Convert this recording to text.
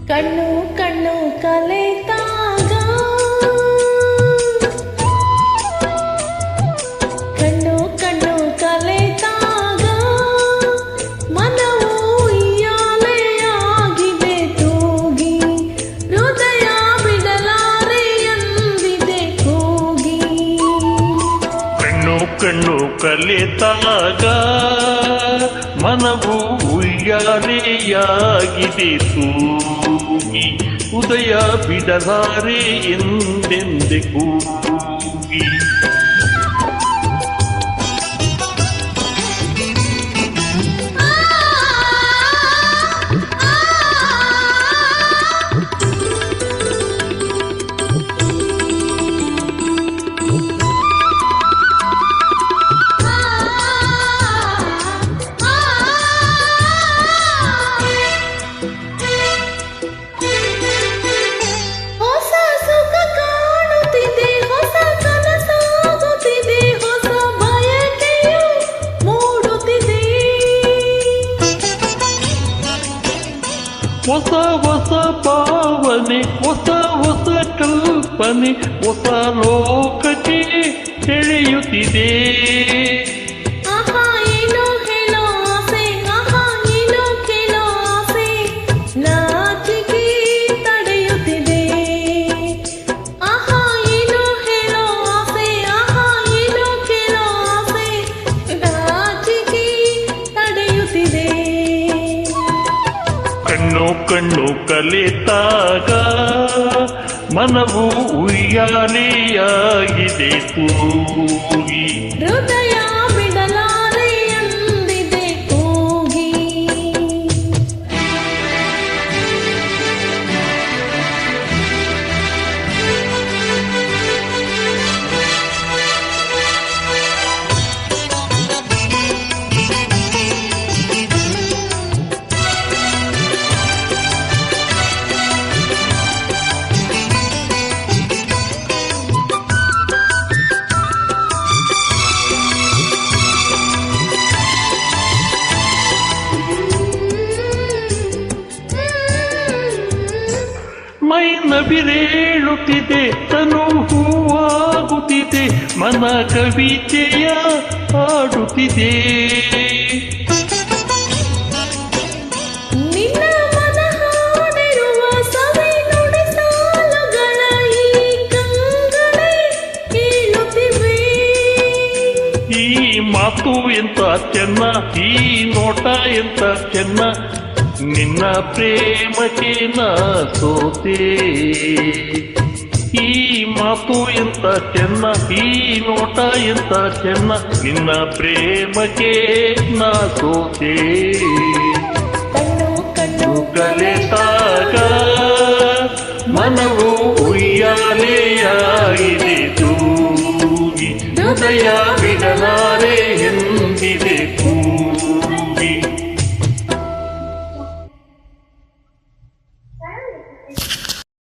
ಕಣ್ಣು ಕಣ್ಣು ಕಲೆತಾಗ ಕಣ್ಣು ಕಣ್ಣು ಕಲೆತಾಗ ಮನವು ಉಯ್ಯಾಲೆಯಾಗಿದೆ ತೂಗಿ ಹೃದಯ ಬಿಡಲಾರೆ ಎಂದಿದೆ ಕೂಗಿ ಕಣ್ಣು ಕಣ್ಣು ಕಲೆತಾಗ ಮನವು ಉಯ್ಯಾಲೆಯಾಗಿದೆ ತೂಗಿ ಉದಯ ಬಿಡಲಾರೆ ಎಂದೆಂದೆ ಕೂಗಿ ಹೊಸ ಹೊಸ ಭಾವನೆ ಹೊಸ ಹೊಸ ಕಲ್ಪನೆ ಹೊಸ ಲೋಕಕ್ಕೆ ಎಳೆಯುತ್ತಿದೆ ಆಹಾ ಏನೋ ಹೇಳೋ ಆಸೆ ಆಹಾ ಏನೋ ಕೇಳೋ ಆಸೆ ನಾಚಿಕೆ ತಡೆಯುತ್ತಿದೆ ಆಹಾ ಏನೋ ಹೇಳೋ ಆಸೆ ಆಹಾ ಏನೋ ಕೇಳೋ ಆಸೆ ನಾಚಿಕೆ ತಡೆಯುತ್ತಿದೆ ಕಣ್ಣು ಕಣ್ಣು ಕಲಿತಾಗ ಮನವು ಉಯ್ಯಾಲೆಯಾಗಿದೆ ತೂಗಿ ಹೃದಯ ಬಿಡಲಾರೆ ಎಂದಿದೆ ಕೂಗಿ ಮೈ ನವಿರೇಳುತ್ತಿದೆ ತನು ಹೂವಾಗುತ್ತಿದೆ ಮನ ಕವಿತೆಯ ಹಾಡುತ್ತಿದೆ ನಿನ್ನ ಮನ ಹಾಡಿರುವ ಸವಿ ನುಡಿ ಸಾಲುಗಳ ಈ ಕಂಗಳೇ ಕೇಳುತ್ತಿವೆ ಈ ಮಾತು ಎಂತ ಚೆನ್ನ ಈ ನೋಟ ಎಂತ ಚೆನ್ನ ನಿನ್ನ ಪ್ರೇಮಕ್ಕೆ ನಾ ಸೋತೆ ಈ ಮಾತು ಎಂತ ಚೆನ್ನ ಈ ನೋಟ ಎಂತ ಚೆನ್ನ ನಿನ್ನ ಪ್ರೇಮಕ್ಕೆ ನಾ ಸೋತೆ ಕಣ್ಣು ಕಣ್ಣು ಕಲೆತಾಗ ಮನವು ಉಯ್ಯಾಲೆಯಾಗಿದೆ ತೂಗಿ ಹೃದಯ ಬಿಡಲ